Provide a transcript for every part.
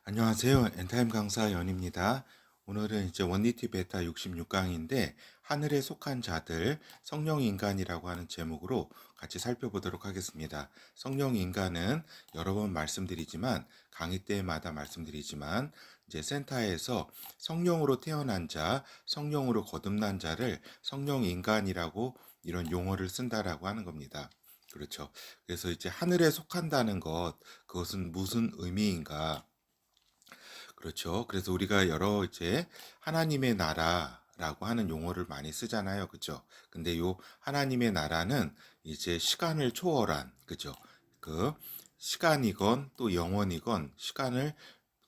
안녕하세요. 엔타임 강사 연입니다. 오늘은 이제 원리티 베타 66강인데 하늘에 속한 자들 성령 인간이라고 하는 제목으로 같이 살펴보도록 하겠습니다. 성령 인간은 여러 번 말씀드리지만 강의 때마다 말씀드리지만 이제 센터에서 성령으로 태어난 자, 성령으로 거듭난 자를 성령 인간이라고 이런 용어를 쓴다라고 하는 겁니다. 그렇죠. 그래서 이제 하늘에 속한다는 그것은 무슨 의미인가? 그렇죠. 그래서 우리가 여러 이제 하나님의 나라라고 하는 용어를 많이 쓰잖아요. 그죠? 근데 요 하나님의 나라는 이제 시간을 초월한, 그죠? 그 시간이건 또 영원이건 시간을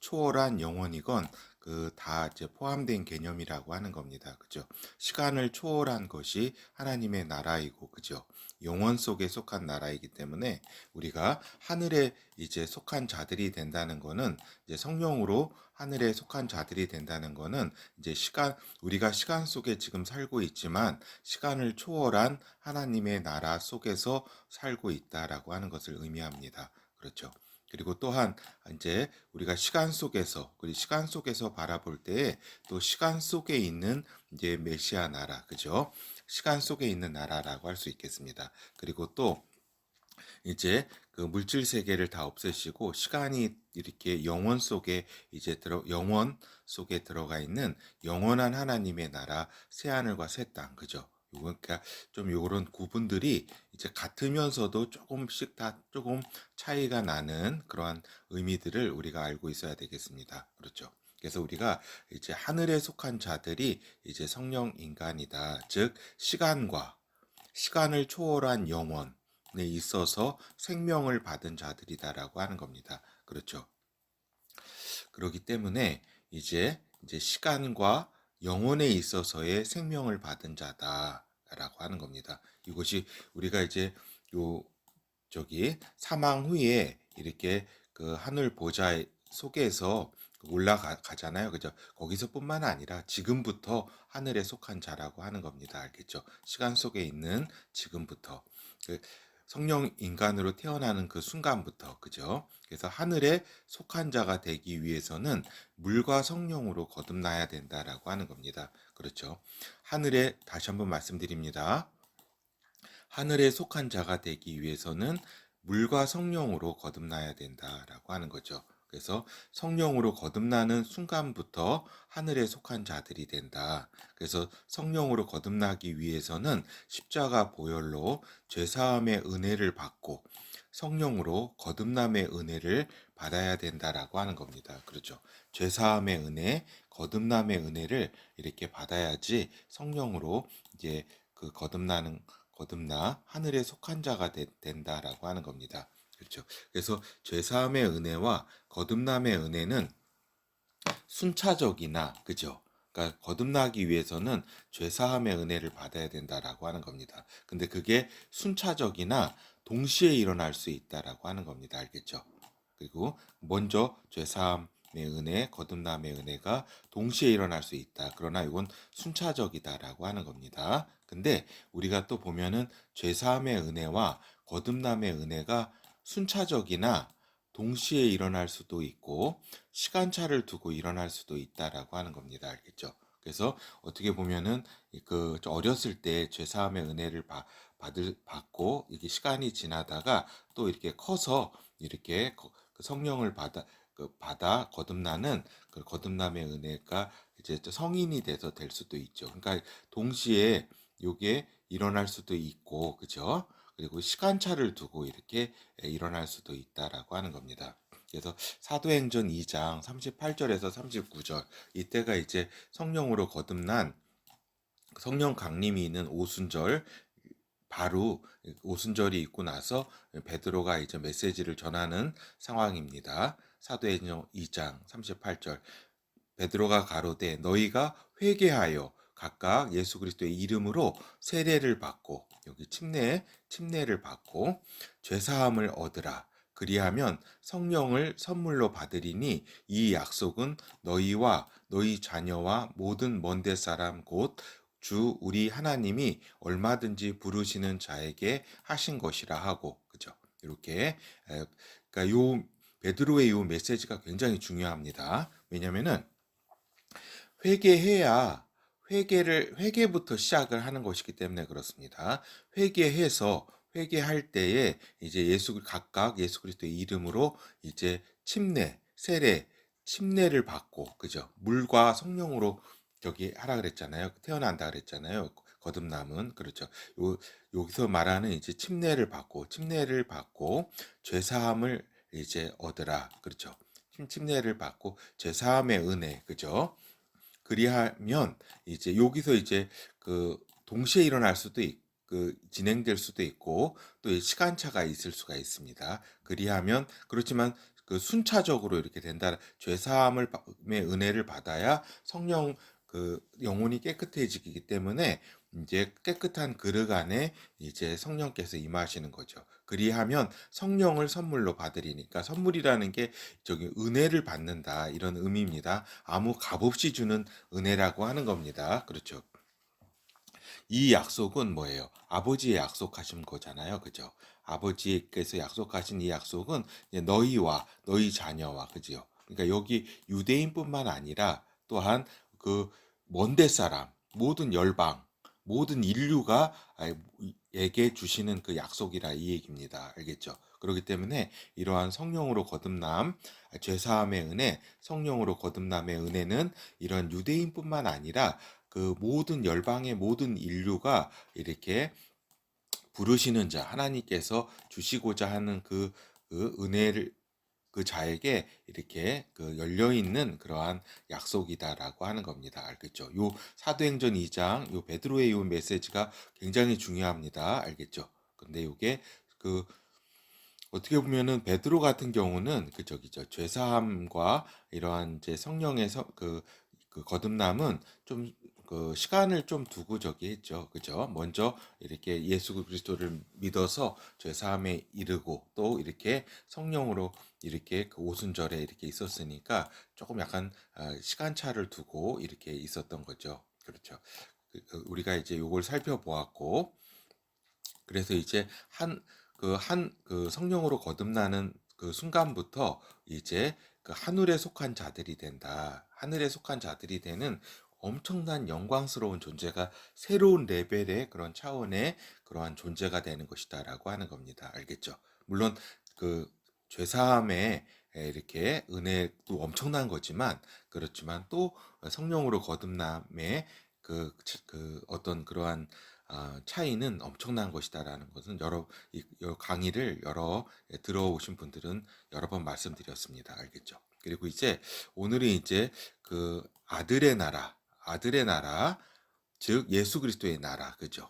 초월한 영혼이건 그 다 이제 포함된 개념이라고 하는 겁니다. 그죠? 시간을 초월한 것이 하나님의 나라이고, 그죠? 영혼 속에 속한 나라이기 때문에 우리가 하늘에 이제 속한 자들이 된다는 거는 이제 성령으로 하늘에 속한 자들이 된다는 거는 이제 우리가 시간 속에 지금 살고 있지만 시간을 초월한 하나님의 나라 속에서 살고 있다라고 하는 것을 의미합니다. 그렇죠. 그리고 또한 이제 우리가 시간 속에서 바라볼 때에 또 시간 속에 있는 이제 메시아 나라, 그죠? 시간 속에 있는 나라라고 할 수 있겠습니다. 그리고 또 이제 그 물질 세계를 다 없애시고 시간이 이렇게 영원 속에 들어가 있는 영원한 하나님의 나라 새 하늘과 새 땅, 그죠? 그러니까 좀 요런 구분들이 이제 같으면서도 조금씩 다 조금 차이가 나는 그러한 의미들을 우리가 알고 있어야 되겠습니다. 그렇죠? 그래서 우리가 이제 하늘에 속한 자들이 이제 성령 인간이다. 즉 시간을 초월한 영혼에 있어서 생명을 받은 자들이다라고 하는 겁니다. 그렇죠. 그렇기 때문에 이제 시간과 영혼에 있어서의 생명을 받은 자다라고 하는 겁니다. 이것이 우리가 이제 요 사망 후에 이렇게 그 하늘 보좌 속에서 올라가잖아요. 그죠? 거기서뿐만 아니라 지금부터 하늘에 속한 자라고 하는 겁니다. 알겠죠? 시간 속에 있는 지금부터. 그 성령 인간으로 태어나는 그 순간부터, 그죠? 그래서 하늘에 속한 자가 되기 위해서는 물과 성령으로 거듭나야 된다라고 하는 겁니다. 그렇죠? 다시 한번 말씀드립니다. 하늘에 속한 자가 되기 위해서는 물과 성령으로 거듭나야 된다라고 하는 거죠. 그래서 성령으로 거듭나는 순간부터 하늘에 속한 자들이 된다. 그래서 성령으로 거듭나기 위해서는 십자가 보혈로 죄사함의 은혜를 받고 성령으로 거듭남의 은혜를 받아야 된다라고 하는 겁니다. 그렇죠. 죄사함의 은혜, 거듭남의 은혜를 이렇게 받아야지 성령으로 이제 거듭나 하늘에 속한 자가 된다라고 하는 겁니다. 그렇죠. 그래서 죄사함의 은혜와 거듭남의 은혜는 순차적이나, 그죠? 그러니까 거듭나기 위해서는 죄사함의 은혜를 받아야 된다라고 하는 겁니다. 근데 그게 순차적이나 동시에 일어날 수 있다라고 하는 겁니다. 알겠죠? 그리고 먼저 죄사함의 은혜, 거듭남의 은혜가 동시에 일어날 수 있다. 그러나 이건 순차적이다라고 하는 겁니다. 근데 우리가 또 보면은 죄사함의 은혜와 거듭남의 은혜가 순차적이나 동시에 일어날 수도 있고 시간차를 두고 일어날 수도 있다라고 하는 겁니다. 알겠죠? 그래서 어떻게 보면은 어렸을 때 죄사함의 은혜를 받고 이게 시간이 지나다가 또 이렇게 커서 이렇게 그 성령을 받아 거듭나는 그 거듭남의 은혜가 이제 성인이 돼서 될 수도 있죠. 그러니까 동시에 요게 일어날 수도 있고, 그죠? 그리고 시간차를 두고 이렇게 일어날 수도 있다라고 하는 겁니다. 그래서 사도행전 2장 38절에서 39절 이때가 이제 성령으로 거듭난 성령 강림이 있는 오순절, 바로 오순절이 있고 나서 베드로가 이제 메시지를 전하는 상황입니다. 사도행전 2장 38절 베드로가 가로되 너희가 회개하여 각각 예수 그리스도의 이름으로 세례를 받고, 여기 침례를 받고 죄 사함을 얻으라. 그리하면 성령을 선물로 받으리니 이 약속은 너희와 너희 자녀와 모든 먼데 사람 곧 주 우리 하나님이 얼마든지 부르시는 자에게 하신 것이라 하고, 그죠? 이렇게 그러니까 요 베드로의 이 메시지가 굉장히 중요합니다. 왜냐면은 회개해야 회개부터 시작을 하는 것이기 때문에 그렇습니다. 회개해서 회개할 때에 이제 각각 예수 그리스도의 이름으로 이제 세례, 침례를 받고, 그죠? 물과 성령으로 저기 하라 그랬잖아요. 태어난다 그랬잖아요. 거듭남은 그렇죠. 여기서 말하는 이제 침례를 받고 죄 사함을 이제 얻으라. 그렇죠. 침례를 받고 죄 사함의 은혜, 그죠? 그리하면 이제 여기서 이제 동시에 일어날 수도 진행될 수도 있고 또 시간차가 있을 수가 있습니다. 그리하면 그렇지만 순차적으로 이렇게 된다. 죄 사함의 은혜를 받아야 성령 영혼이 깨끗해지기 때문에 이제 깨끗한 그릇 안에 이제 성령께서 임하시는 거죠. 그리하면 성령을 선물로 받으리니까, 선물이라는 게 저기 은혜를 받는다 이런 의미입니다. 아무 값없이 주는 은혜라고 하는 겁니다. 그렇죠. 이 약속은 뭐예요? 아버지의 약속하신 거잖아요. 그죠? 아버지께서 약속하신 이 약속은 너희와 너희 자녀와, 그죠? 그러니까 여기 유대인뿐만 아니라 또한 그 먼데 사람, 모든 열방, 모든 인류가 에게 주시는 그 약속이라 이 얘기입니다. 알겠죠? 그렇기 때문에 이러한 성령으로 거듭남, 죄사함의 은혜, 성령으로 거듭남의 은혜는 이런 유대인뿐만 아니라 그 모든 열방의 모든 인류가 이렇게 부르시는 자, 하나님께서 주시고자 하는 그 은혜를 그 자에게 이렇게 열려 있는 그러한 약속이다라고 하는 겁니다. 알겠죠? 요 사도행전 2장 요 베드로의 요 메시지가 굉장히 중요합니다. 알겠죠? 근데 요게 어떻게 보면은 베드로 같은 경우는 죄사함과 이러한 이제 성령의 거듭남은 좀 시간을 좀 두고 저기 했죠. 그죠? 먼저 이렇게 예수 그리스도를 믿어서 죄사함에 이르고 또 이렇게 성령으로 이렇게 오순절에 이렇게 있었으니까 조금 약간 시간차를 두고 이렇게 있었던 거죠. 그렇죠. 우리가 이제 요걸 살펴보았고, 그래서 이제 성령으로 거듭나는 그 순간부터 이제 하늘에 속한 자들이 된다. 하늘에 속한 자들이 되는 엄청난 영광스러운 존재가, 새로운 레벨의 그런 차원의 그러한 존재가 되는 것이다라고 하는 겁니다. 알겠죠? 물론 죄사함에 이렇게 은혜도 엄청난 거지만, 그렇지만 또 성령으로 거듭남의 어떤 그러한 차이는 엄청난 것이다라는 것은 이 강의를 들어오신 분들은 여러 번 말씀드렸습니다. 알겠죠? 그리고 이제 오늘은 이제 아들의 나라, 즉 예수 그리스도의 나라, 그죠?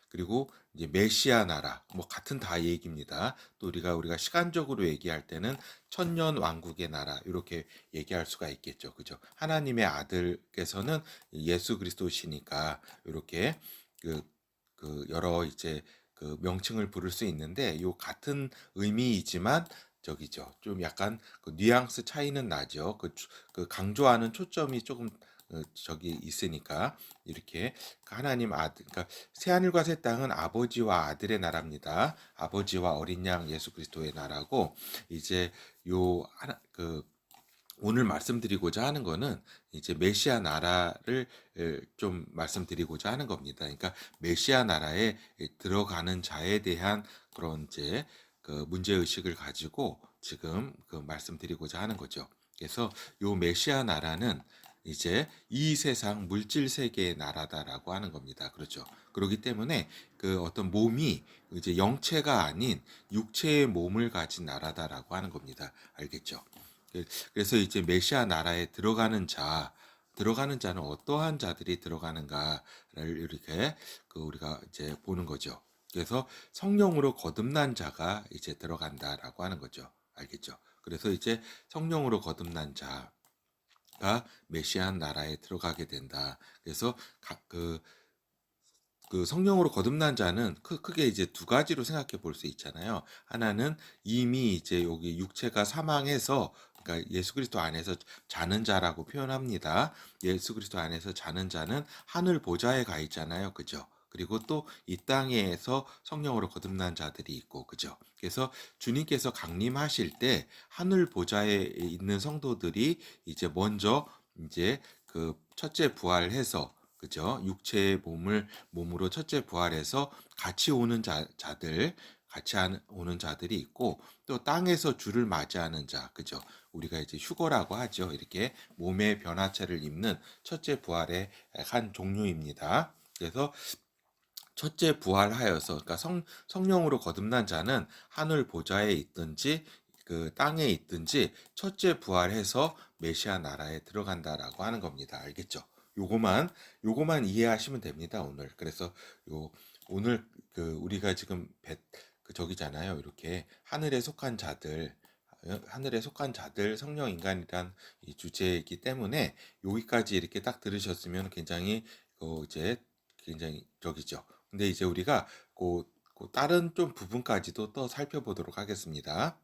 그리고 이제 메시아 나라, 뭐 같은 다 얘기입니다. 또 우리가 시간적으로 얘기할 때는 천년 왕국의 나라 이렇게 얘기할 수가 있겠죠, 그죠? 하나님의 아들께서는 예수 그리스도시니까 이렇게 여러 이제 명칭을 부를 수 있는데, 요 같은 의미이지만 저기죠. 좀 약간 뉘앙스 차이는 나죠. 강조하는 초점이 조금 저기 있으니까 이렇게 하나님 아들, 그러니까 새 하늘과 새 땅은 아버지와 아들의 나라입니다. 아버지와 어린 양 예수 그리스도의 나라고, 이제 요 하나 오늘 말씀드리고자 하는 거는 이제 메시아 나라를 좀 말씀드리고자 하는 겁니다. 그러니까 메시아 나라에 들어가는 자에 대한 그런 이제 문제 의식을 가지고 지금 말씀드리고자 하는 거죠. 그래서 요 메시아 나라는 이제 이 세상 물질 세계의 나라다라고 하는 겁니다. 그렇죠. 그렇기 때문에 어떤 몸이 이제 영체가 아닌 육체의 몸을 가진 나라다라고 하는 겁니다. 알겠죠? 그래서 이제 메시아 나라에 들어가는 자는 어떠한 자들이 들어가는가를 이렇게 우리가 이제 보는 거죠. 그래서 성령으로 거듭난 자가 이제 들어간다라고 하는 거죠. 알겠죠? 그래서 이제 성령으로 거듭난 자가 메시아 나라에 들어가게 된다. 그래서 성령으로 거듭난 자는 크게 이제 두 가지로 생각해 볼 수 있잖아요. 하나는 이미 이제 여기 육체가 사망해서, 그러니까 예수 그리스도 안에서 자는 자라고 표현합니다. 예수 그리스도 안에서 자는 자는 하늘 보좌에 가 있잖아요. 그죠? 그리고 또 이 땅에서 성령으로 거듭난 자들이 있고, 그죠? 그래서 주님께서 강림하실 때 하늘 보좌에 있는 성도들이 이제 먼저 이제 그 첫째 부활해서, 그죠? 육체의 몸으로 첫째 부활해서 같이 오는 자들, 오는 자들이 있고, 또 땅에서 주를 맞이하는 자, 그죠? 우리가 이제 휴거라고 하죠. 이렇게 몸의 변화체를 입는 첫째 부활의 한 종류입니다. 그래서 첫째 부활하여서, 그러니까 성령으로 거듭난 자는 하늘 보좌에 있든지 그 땅에 있든지 첫째 부활해서 메시아 나라에 들어간다라고 하는 겁니다. 알겠죠? 요거만 이해하시면 됩니다, 오늘. 그래서 요 오늘 그 우리가 지금 그 저기잖아요. 이렇게 하늘에 속한 자들, 성령 인간이란 이 주제이기 때문에 여기까지 이렇게 딱 들으셨으면 굉장히 이제 굉장히 저기죠. 근데 이제 우리가 그 다른 좀 부분까지도 또 살펴보도록 하겠습니다.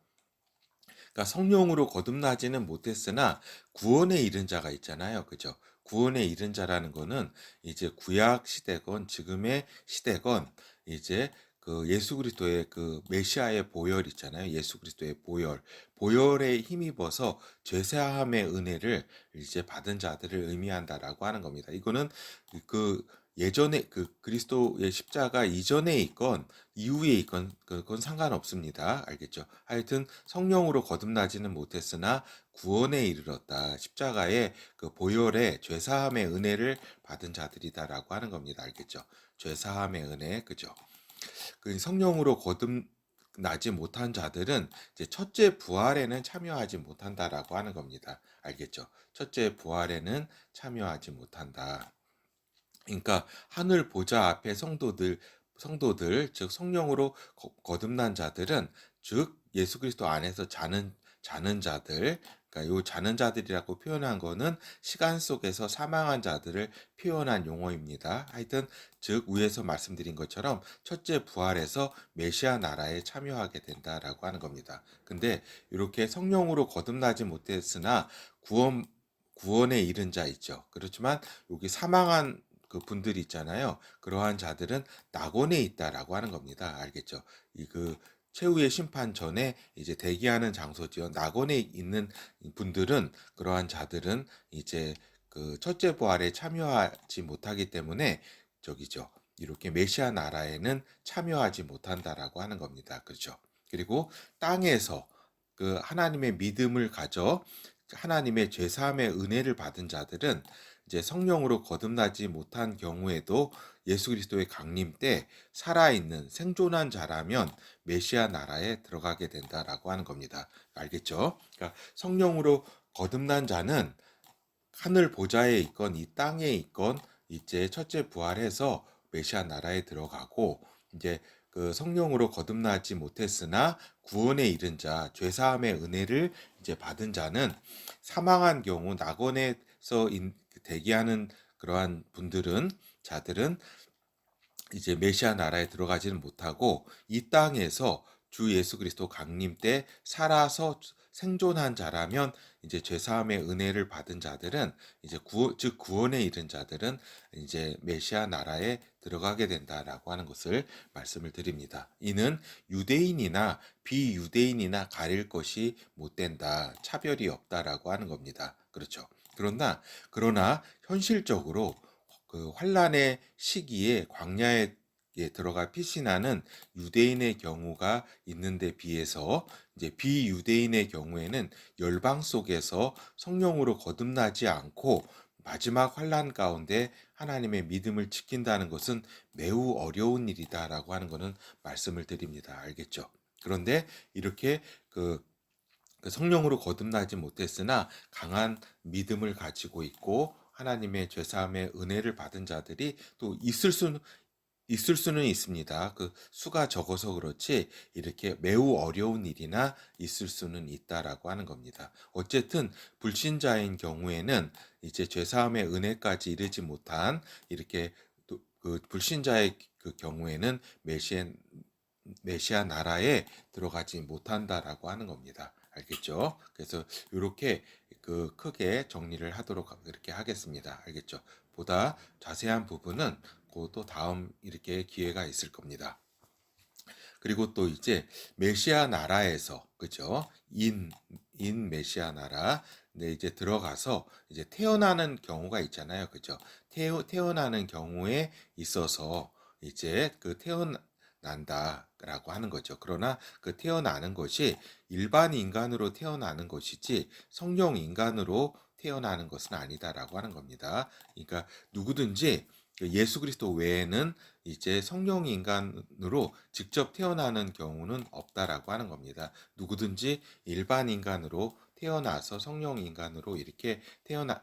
그러니까 성령으로 거듭나지는 못했으나 구원에 이른 자가 있잖아요. 그죠? 구원에 이른 자라는 거는 이제 구약 시대건 지금의 시대건 이제 그 예수 그리스도의 그 메시아의 보혈 있잖아요. 예수 그리스도의 보혈에 힘입어서 죄사함의 은혜를 이제 받은 자들을 의미한다라고 하는 겁니다. 이거는 그 예전에 그 그리스도의 십자가 이전에 있건 이후에 있건 그건 상관없습니다. 알겠죠? 하여튼 성령으로 거듭나지는 못했으나 구원에 이르렀다. 십자가의 그 보혈의 죄사함의 은혜를 받은 자들이다라고 하는 겁니다. 알겠죠? 죄사함의 은혜, 그죠? 그 성령으로 거듭나지 못한 자들은 이제 첫째 부활에는 참여하지 못한다라고 하는 겁니다. 알겠죠? 첫째 부활에는 참여하지 못한다. 그러니까 하늘 보좌 앞에 성도들 즉 성령으로 거듭난 자들은 즉 예수 그리스도 안에서 자는 자들, 그러니까 요 자는 자들이라고 표현한 거는 시간 속에서 사망한 자들을 표현한 용어입니다. 하여튼 즉 위에서 말씀드린 것처럼 첫째 부활에서 메시아 나라에 참여하게 된다라고 하는 겁니다. 근데 이렇게 성령으로 거듭나지 못했으나 구원에 이른 자 있죠. 그렇지만 여기 사망한 그 분들이 있잖아요. 그러한 자들은 낙원에 있다라고 하는 겁니다. 알겠죠? 이 그 최후의 심판 전에 이제 대기하는 장소지요. 낙원에 있는 분들은 그러한 자들은 이제 그 첫째 부활에 참여하지 못하기 때문에 저기죠. 이렇게 메시아 나라에는 참여하지 못한다라고 하는 겁니다. 그렇죠? 그리고 땅에서 그 하나님의 믿음을 가져 하나님의 죄사함의 은혜를 받은 자들은 이제 성령으로 거듭나지 못한 경우에도 예수 그리스도의 강림 때 살아있는 생존한 자라면 메시아 나라에 들어가게 된다라고 하는 겁니다. 알겠죠? 그러니까 성령으로 거듭난 자는 하늘 보좌에 있건 이 땅에 있건 이제 첫째 부활해서 메시아 나라에 들어가고, 이제 그 성령으로 거듭나지 못했으나 구원에 이른 자, 죄사함의 은혜를 이제 받은 자는 사망한 경우 낙원에서 대기하는 그러한 자들은 이제 메시아 나라에 들어가지는 못하고 이 땅에서 주 예수 그리스도 강림 때 살아서 생존한 자라면 이제 죄사함의 은혜를 받은 자들은 이제 즉 구원에 이른 자들은 이제 메시아 나라에 들어가게 된다라고 하는 것을 말씀을 드립니다. 이는 유대인이나 비유대인이나 가릴 것이 못 된다. 차별이 없다라고 하는 겁니다. 그렇죠. 그러나 현실적으로 그 환란의 시기에 광야에 들어가 피신하는 유대인의 경우가 있는데 비해서 이제 비유대인의 경우에는 열방 속에서 성령으로 거듭나지 않고 마지막 환란 가운데 하나님의 믿음을 지킨다는 것은 매우 어려운 일이다라고 하는 것은 말씀을 드립니다. 알겠죠? 그런데 이렇게 그 성령으로 거듭나지 못했으나 강한 믿음을 가지고 있고 하나님의 죄사함의 은혜를 받은 자들이 또 있을 수는 있습니다. 그 수가 적어서 그렇지 이렇게 매우 어려운 일이나 있을 수는 있다라고 하는 겁니다. 어쨌든 불신자인 경우에는 이제 죄사함의 은혜까지 이르지 못한 이렇게 그 불신자의 그 경우에는 메시아 나라에 들어가지 못한다라고 하는 겁니다. 알겠죠? 그래서 이렇게 그 크게 정리를 하도록 이렇게 하겠습니다. 알겠죠? 보다 자세한 부분은 또 다음 이렇게 기회가 있을 겁니다. 그리고 또 이제 메시아 나라에서 그죠? 인 메시아 나라 네, 이제 들어가서 이제 태어나는 경우가 있잖아요. 그죠? 태어나는 경우에 있어서 이제 그 태어난다라고 하는 거죠. 그러나 그 태어나는 것이 일반 인간으로 태어나는 것이지 성령 인간으로 태어나는 것은 아니다라고 하는 겁니다. 그러니까 누구든지 예수 그리스도 외에는 이제 성령 인간으로 직접 태어나는 경우는 없다라고 하는 겁니다. 누구든지 일반 인간으로 태어나서 성령 인간으로 이렇게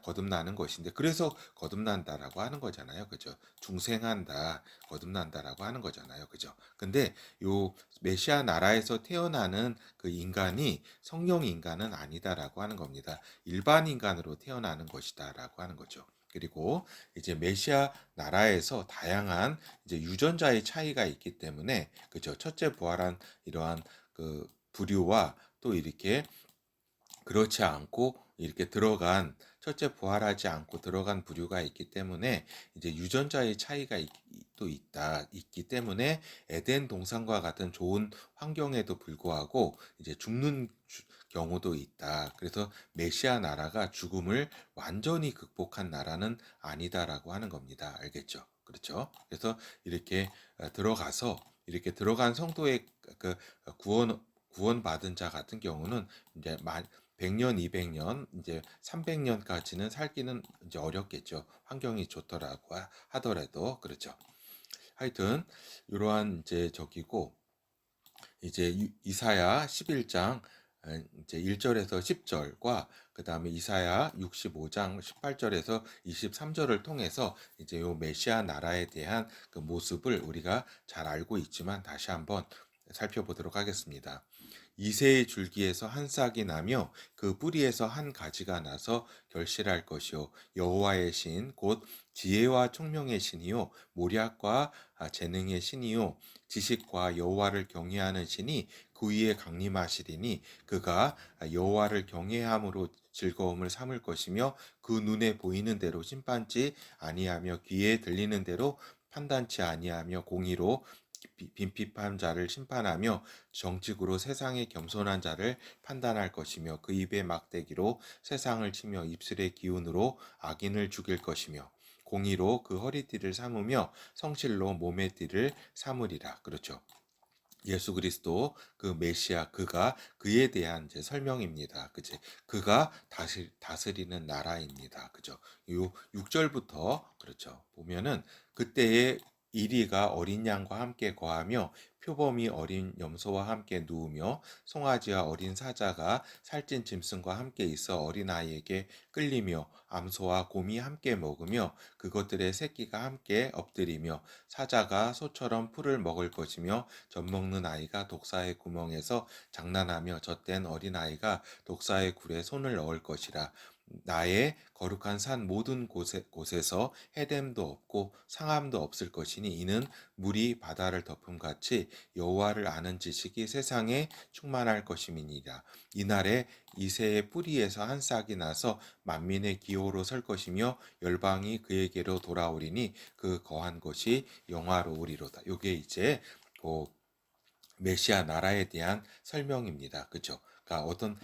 거듭나는 것인데 그래서 거듭난다라고 하는 거잖아요. 그죠? 중생한다, 거듭난다라고 하는 거잖아요. 그죠? 근데 요 메시아 나라에서 태어나는 그 인간이 성령 인간은 아니다라고 하는 겁니다. 일반 인간으로 태어나는 것이다라고 하는 거죠. 그리고 이제 메시아 나라에서 다양한 이제 유전자의 차이가 있기 때문에 그죠. 첫째 부활한 이러한 그 부류와 또 이렇게 그렇지 않고 이렇게 들어간 첫째 부활하지 않고 들어간 부류가 있기 때문에 이제 유전자의 차이가 또 있기 때문에 에덴 동산과 같은 좋은 환경에도 불구하고 이제 죽는 경우도 있다. 그래서 메시아 나라가 죽음을 완전히 극복한 나라는 아니다라고 하는 겁니다. 알겠죠? 그렇죠? 그래서 이렇게 들어가서 이렇게 들어간 성도의 그 구원받은 자 같은 경우는 이제 100년, 200년, 이제 300년까지는 살기는 이제 어렵겠죠. 환경이 좋더라고 하더라도 그렇죠. 하여튼 이러한 이제 적이고 이제 이사야 11장 이제 1절에서 10절과 그다음에 이사야 65장 18절에서 23절을 통해서 이제 요 메시아 나라에 대한 그 모습을 우리가 잘 알고 있지만 다시 한번 살펴보도록 하겠습니다. 이새의 줄기에서 한 싹이 나며 그 뿌리에서 한 가지가 나서 결실할 것이요 여호와의 신 곧 지혜와 총명의 신이요 모략과 재능의 신이요 지식과 여호와를 경외하는 신이 그 위에 강림하시리니 그가 여호와를 경외함으로 즐거움을 삼을 것이며 그 눈에 보이는 대로 심판치 아니하며 귀에 들리는 대로 판단치 아니하며 공의로 빈핍한 자를 심판하며 정직으로 세상의 겸손한 자를 판단할 것이며 그 입의 막대기로 세상을 치며 입술의 기운으로 악인을 죽일 것이며 공의로 그 허리띠를 삼으며 성실로 몸의 띠를 삼으리라. 그렇죠. 예수 그리스도 그 메시아 그가 그에 대한 이제 설명입니다. 그치? 그가 다스리는 나라입니다. 그죠? 요 6절부터 그렇죠. 보면은 그때의 이리가 어린 양과 함께 거하며 표범이 어린 염소와 함께 누우며 송아지와 어린 사자가 살찐 짐승과 함께 있어 어린아이에게 끌리며 암소와 곰이 함께 먹으며 그것들의 새끼가 함께 엎드리며 사자가 소처럼 풀을 먹을 것이며 젖먹는 아이가 독사의 구멍에서 장난하며 젖된 어린아이가 독사의 굴에 손을 넣을 것이라. 나의 거룩한 산 모든 곳에서 해됨도 없고 상함도 없을 것이니 이는 물이 바다를 덮음같이 여호와를 아는 지식이 세상에 충만할 것임이니라. 이날에 이새의 뿌리에서 한 싹이 나서 만민의 기호로 설 것이며 열방이 그에게로 돌아오리니 그 거한 것이 영화로우리로다. 요게 이제 그 메시아 나라에 대한 설명입니다. 그죠? 그러니까 어떤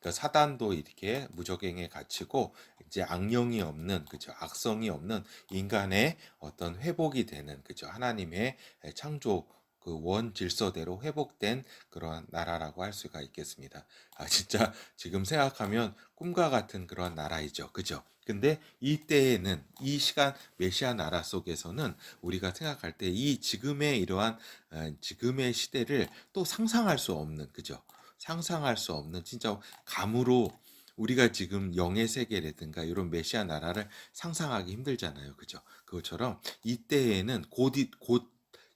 그러니까 사단도 이렇게 무적행에 갇히고 이제 악령이 없는, 그죠? 악성이 없는 인간의 어떤 회복이 되는, 그죠? 하나님의 창조 그 원 질서대로 회복된 그런 나라라고 할 수가 있겠습니다. 진짜 지금 생각하면 꿈과 같은 그런 나라이죠. 그죠? 근데 이때에는 이 시간 메시아 나라 속에서는 우리가 생각할 때 이 지금의 이러한 지금의 시대를 또 상상할 수 없는 그죠? 상상할 수 없는 진짜 감으로 우리가 지금 영의 세계라든가 이런 메시아 나라를 상상하기 힘들잖아요. 그죠? 그것처럼 이때에는 곧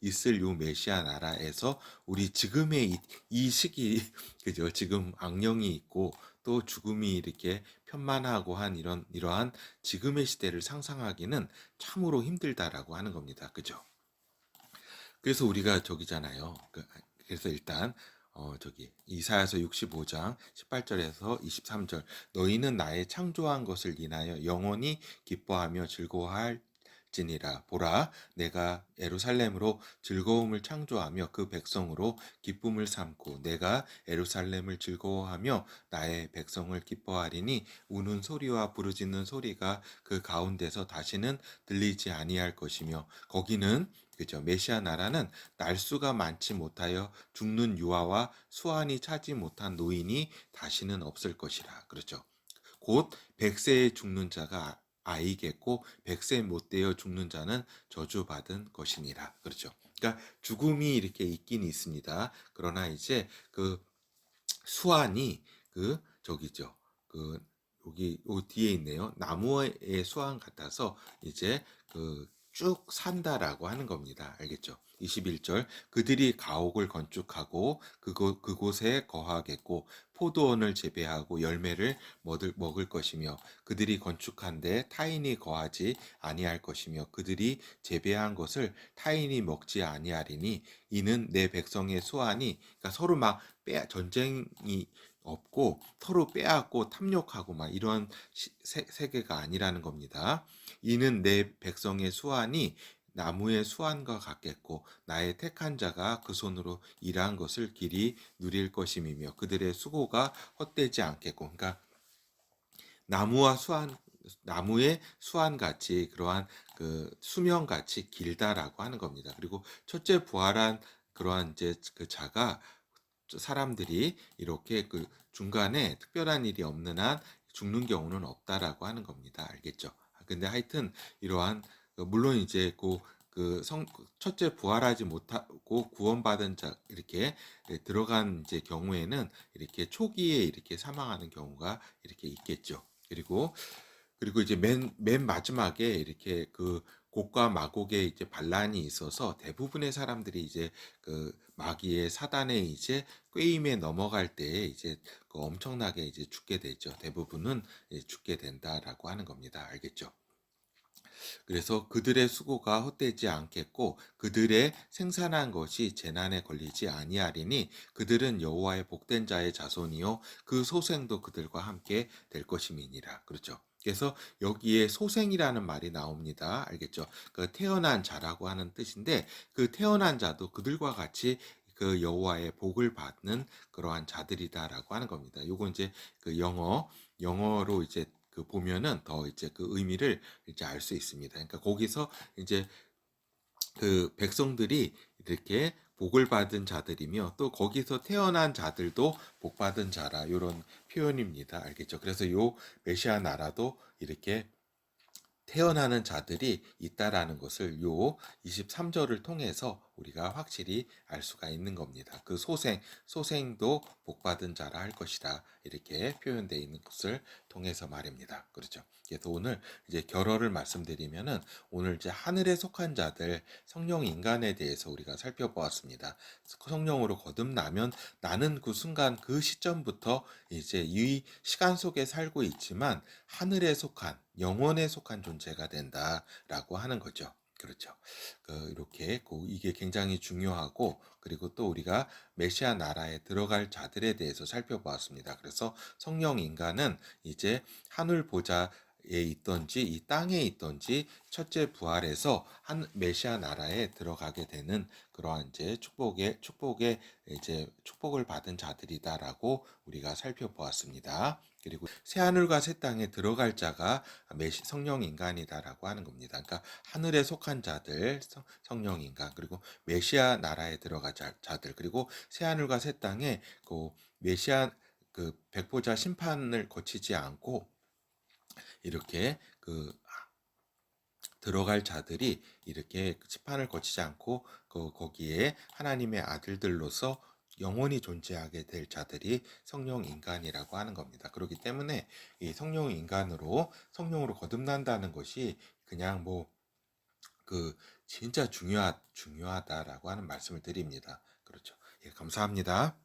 있을 요 메시아 나라에서 우리 지금의 이 시기 그죠? 지금 악령이 있고 또 죽음이 이렇게 편만하고 한 이러한 지금의 시대를 상상하기는 참으로 힘들다라고 하는 겁니다. 그죠? 그래서 우리가 저기잖아요. 그래서 일단 저기 이사야서 65장 18절에서 23절 너희는 나의 창조한 것을 인하여 영원히 기뻐하며 지니라. 보라, 내가 예루살렘으로 즐거움을 창조하며 그 백성으로 기쁨을 삼고 내가 예루살렘을 즐거워하며 나의 백성을 기뻐하리니 우는 소리와 부르짖는 소리가 그 가운데서 다시는 들리지 아니할 것이며 거기는 그죠. 메시아 나라는 날수가 많지 못하여 죽는 유아와 수완이 차지 못한 노인이 다시는 없을 것이라. 그렇죠. 곧 100세에 죽는 자가 아이겠고 100세 못 되어 죽는 자는 저주받은 것이니라. 그렇죠. 그러니까 죽음이 이렇게 있긴 있습니다. 그러나 이제 그 수완이 그 저기죠. 그 여기 요 뒤에 있네요. 나무의 수완 같아서 이제 그 쭉 산다라고 하는 겁니다. 알겠죠? 21절 그들이 가옥을 건축하고 그곳에 거하겠고 포도원을 재배하고 열매를 먹을 것이며 그들이 건축한 데 타인이 거하지 아니할 것이며 그들이 재배한 것을 타인이 먹지 아니하리니 이는 내 백성의 수완이 그러니까 서로 막 전쟁이 없고 서로 빼앗고 탐욕하고 막 이런 세계가 아니라는 겁니다. 이는 내 백성의 수완이 나무의 수완과 같겠고 나의 택한 자가 그 손으로 일한 것을 길이 누릴 것임이며 그들의 수고가 헛되지 않겠고 그러니까 나무와 수완 나무의 수완같이 그러한 그 수명같이 길다라고 하는 겁니다. 그리고 첫째 부활한 그러한 이제 그 자가 사람들이 이렇게 그 중간에 특별한 일이 없는 한 죽는 경우는 없다라고 하는 겁니다. 알겠죠? 근데 하여튼 이러한 물론 이제 첫째 부활하지 못하고 구원받은 자 이렇게 들어간 이제 경우에는 이렇게 초기에 이렇게 사망하는 경우가 이렇게 있겠죠. 그리고 이제 맨 마지막에 이렇게 그 곡과 마곡에 이제 반란이 있어서 대부분의 사람들이 이제 그 마귀의 사단의 이제 꾀임에 넘어갈 때 이제 그 엄청나게 이제 죽게 되죠. 대부분은 죽게 된다라고 하는 겁니다. 알겠죠? 그래서 그들의 수고가 헛되지 않겠고 그들의 생산한 것이 재난에 걸리지 아니하리니 그들은 여호와의 복된 자의 자손이요 그 소생도 그들과 함께 될 것임이니라. 그렇죠. 그래서 여기에 소생이라는 말이 나옵니다. 알겠죠? 그 태어난 자라고 하는 뜻인데 그 태어난 자도 그들과 같이 그 여호와의 복을 받는 그러한 자들이다라고 하는 겁니다. 요거 이제 그 영어로 이제 그 보면은 더 이제 그 의미를 이제 알 수 있습니다. 그러니까 거기서 이제 그 백성들이 이렇게 복을 받은 자들이며 또 거기서 태어난 자들도 복 받은 자라 이런 표현입니다. 알겠죠? 그래서 요 메시아 나라도 이렇게 태어나는 자들이 있다라는 것을 요 23절을 통해서 우리가 확실히 알 수가 있는 겁니다. 그 소생도 복받은 자라 할 것이다. 이렇게 표현되어 있는 것을 통해서 말입니다. 그렇죠. 그래서 오늘 이제 결어를 말씀드리면은 오늘 이제 하늘에 속한 자들 성령 인간에 대해서 우리가 살펴보았습니다. 성령으로 거듭나면 나는 그 순간 그 시점부터 이제 이 시간 속에 살고 있지만 하늘에 속한 영원에 속한 존재가 된다라고 하는 거죠. 그렇죠. 이렇게 이게 굉장히 중요하고 그리고 또 우리가 메시아 나라에 들어갈 자들에 대해서 살펴보았습니다. 그래서 성령 인간은 이제 하늘 보좌에 있던지 이 땅에 있던지 첫째 부활해서 한 메시아 나라에 들어가게 되는 그러한 이제 축복의 이제 축복을 받은 자들이다라고 우리가 살펴보았습니다. 그리고 새 하늘과 새 땅에 들어갈 자가 성령 인간이다라고 하는 겁니다. 그러니까 하늘에 속한 자들, 성령 인간, 그리고 메시아 나라에 들어갈 자들, 그리고 새 하늘과 새 땅에 그 메시아 그 백보자 심판을 거치지 않고 이렇게 들어갈 자들이 이렇게 심판을 거치지 않고 거기에 하나님의 아들들로서 영원히 존재하게 될 자들이 성령 인간이라고 하는 겁니다. 그렇기 때문에 이 성령으로 거듭난다는 것이 그냥 진짜 중요하다라고 하는 말씀을 드립니다. 그렇죠. 예, 감사합니다.